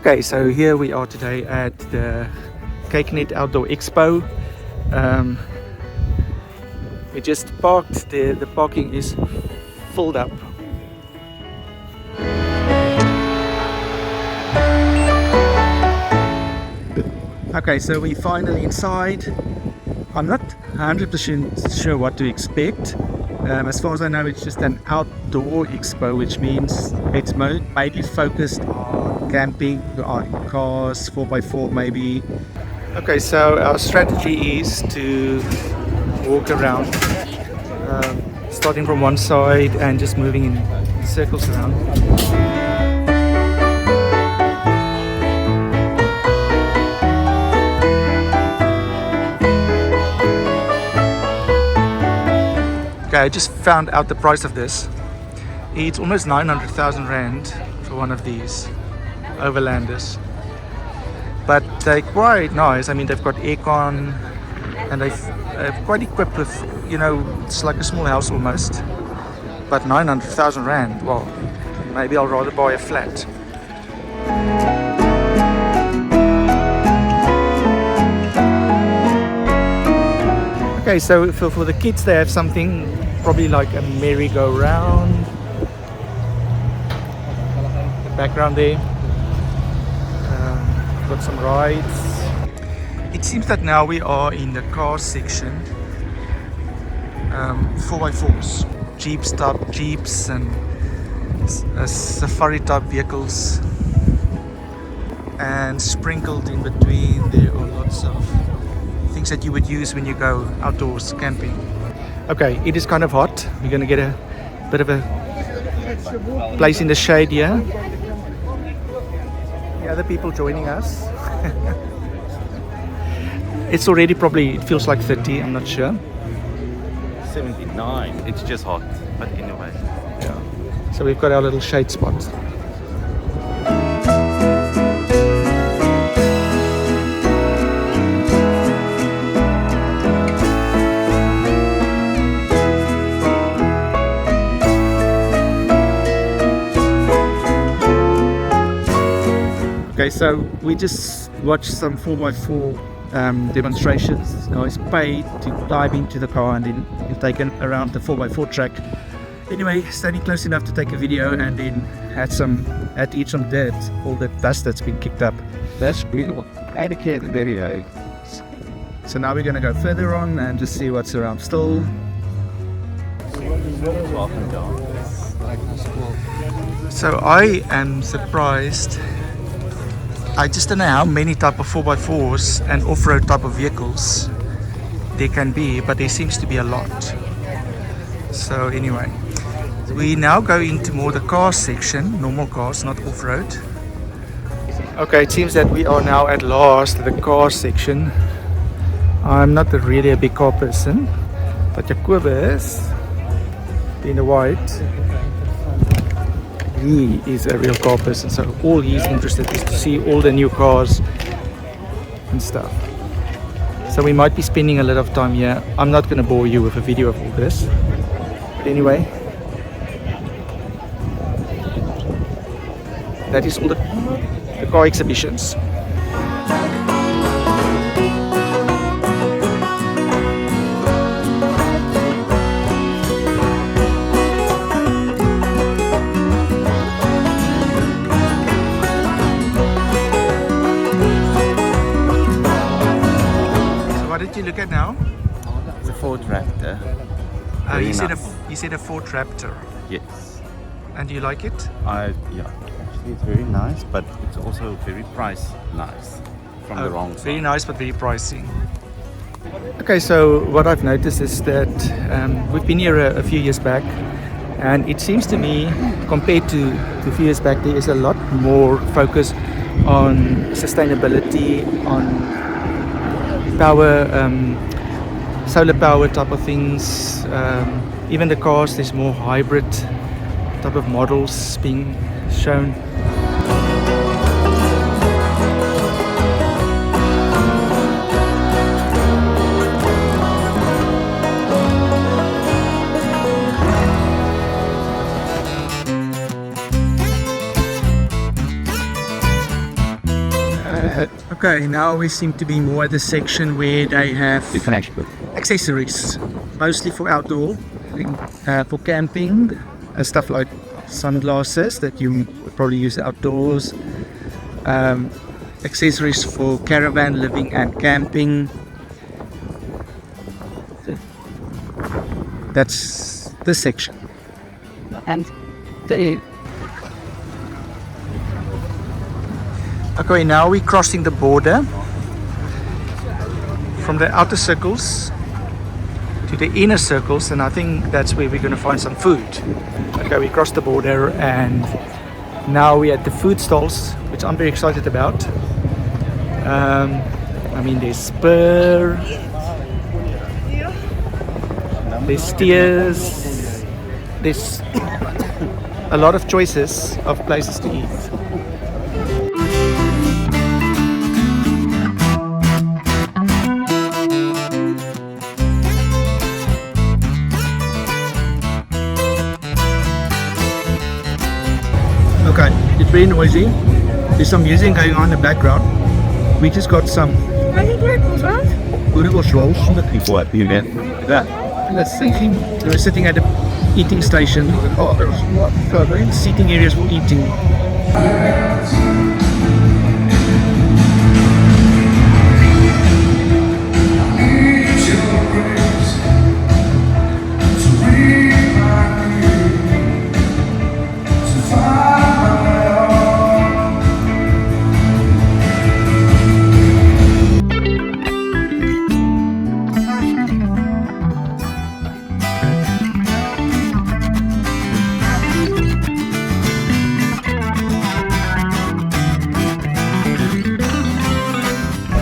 Okay, so here we are today at the Kyknet Outdoor Expo. We just parked there, the parking is filled up. Okay, so we're finally inside. I'm not 100% sure what to expect. As far as I know, it's just an outdoor expo, which means it's mainly focused on camping, on cars, 4x4 maybe. Okay, so our strategy is to walk around, starting from one side and just moving in circles around. Okay, I just found out the price of this. It's almost 900,000 Rand for one of these overlanders. But they're quite nice. I mean, they've got aircon and they're quite equipped with, you know, it's like a small house almost. But 900,000 Rand, well, maybe I'll rather buy a flat. Okay, so for the kids they have something probably like a merry-go-round. The background there. Got some rides. It seems that now we are in the car section. 4x4s. Jeeps and safari type vehicles. And sprinkled in between there are lots of things that you would use when you go outdoors camping. Okay, it is kind of hot. We're gonna get a bit of a place in the shade here. The other people joining us. It's already probably, it feels like 30, I'm not sure. 79, it's just hot, but anyway. Yeah. So we've got our little shade spot. Okay, so we just watched some 4x4 demonstrations. Guys paid to dive into the car and then you're taken around the 4x4 track. Anyway, standing close enough to take a video and then eat some dirt, all the dust that's been kicked up. That's beautiful. I had a kid video. So now we're going to go further on and just see what's around still. So I am surprised. I just don't know how many type of 4x4s and off-road type of vehicles there can be, but there seems to be a lot. So anyway, we now go into more the car section, normal cars, not off-road. Okay, it seems that we are now at last at the car section. I'm not really a big car person, but Jacobus, in the white, he is a real car person, so all he's interested is to see all the new cars and stuff. So we might be spending a lot of time here. I'm not going to bore you with a video of all this, but anyway, that is all the car exhibitions. What did you look at now? The Ford Raptor. You said a Ford Raptor. Yes. And do you like it? Yeah. Actually, it's very nice, but it's also very nice from the wrong side. Very nice, but very pricey. Okay, so what I've noticed is that we've been here a few years back, and it seems to me, compared to a few years back, there is a lot more focus on sustainability, on power, solar power type of things. Even the cars, there's more hybrid type of models being shown. Okay, now we seem to be more at the section where they have accessories, mostly for outdoor, for camping, and stuff like sunglasses that you would probably use outdoors, accessories for caravan living and camping. That's the section. And okay, now we're crossing the border from the outer circles to the inner circles, and I think that's where we're going to find some food. Okay, we crossed the border and now we're at the food stalls, which I'm very excited about. I mean, there's spur, there's steers, there's a lot of choices of places to eat. Okay, it's very noisy. There's some music going on in the background. We just got some Let's see. We're sitting at the eating station. Oh, there's seating areas for eating.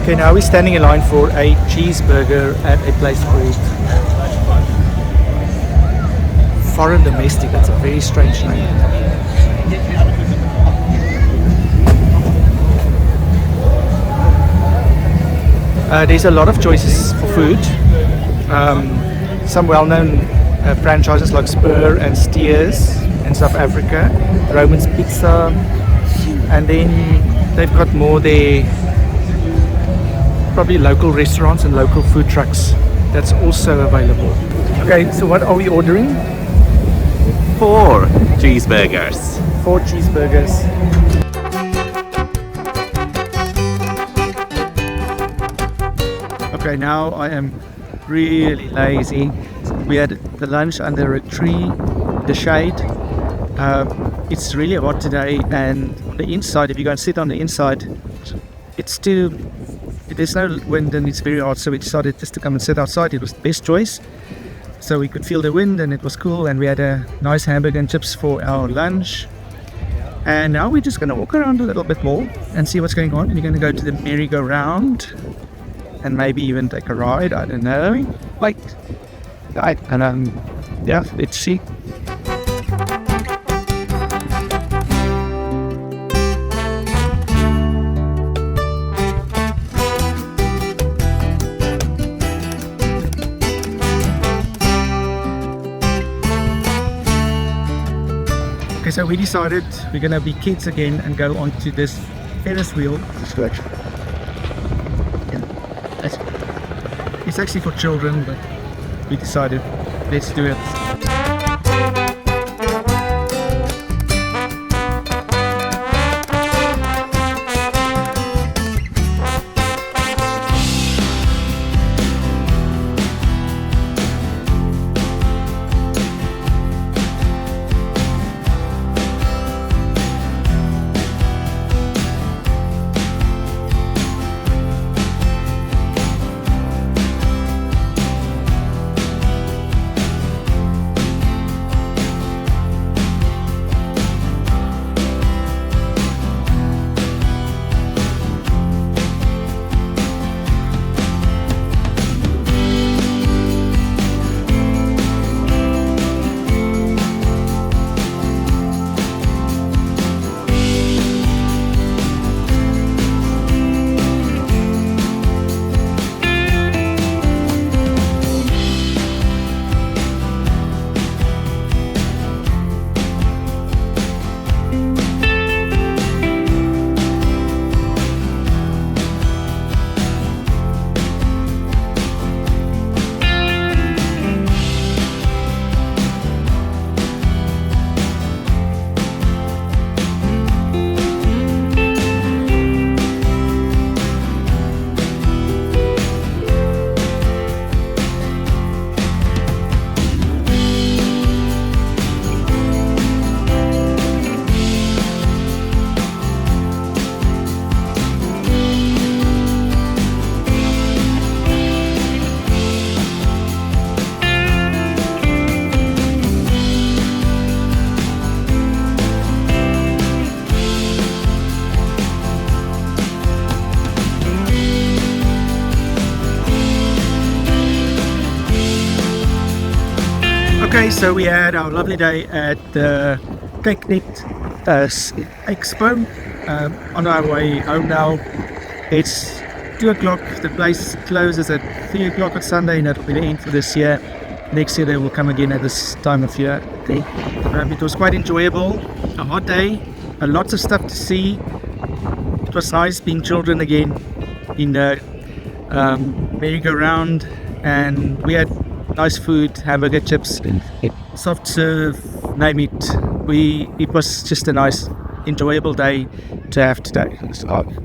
Okay, now we're standing in line for a cheeseburger at a place called Foreign Domestic. That's a very strange name. There's a lot of choices for food. Some well-known franchises like Spur and Steers in South Africa, Roman's Pizza, and then they've got more there. Probably local restaurants and local food trucks that's also available. Okay, so what are we ordering? 4 cheeseburgers. 4 cheeseburgers. Okay, now I am really lazy. We had the lunch under a tree, the shade. It's really hot today, and the inside, if you go and sit on the inside, it's still, there's no wind and it's very hot, so we decided just to come and sit outside. It was the best choice, so we could feel the wind and it was cool, and we had a nice hamburger and chips for our lunch. And now we're just going to walk around a little bit more and see what's going on. We're going to go to the merry-go-round and maybe even take a ride, I don't know, and yeah, let's see. Okay, so we decided we're gonna be kids again and go onto this Ferris wheel. It's actually for children, but we decided let's do it. Okay, so we had our lovely day at the Kyknet Expo. On our way home now. It's 2 o'clock. The place closes at 3 o'clock on Sunday, and that'll be the end for this year. Next year they will come again at this time of year. It was quite enjoyable. A hot day. Lots of stuff to see. It was nice being children again in the merry-go-round, and we had nice food, hamburger, chips, soft serve, name it. It was just a nice, enjoyable day to have today.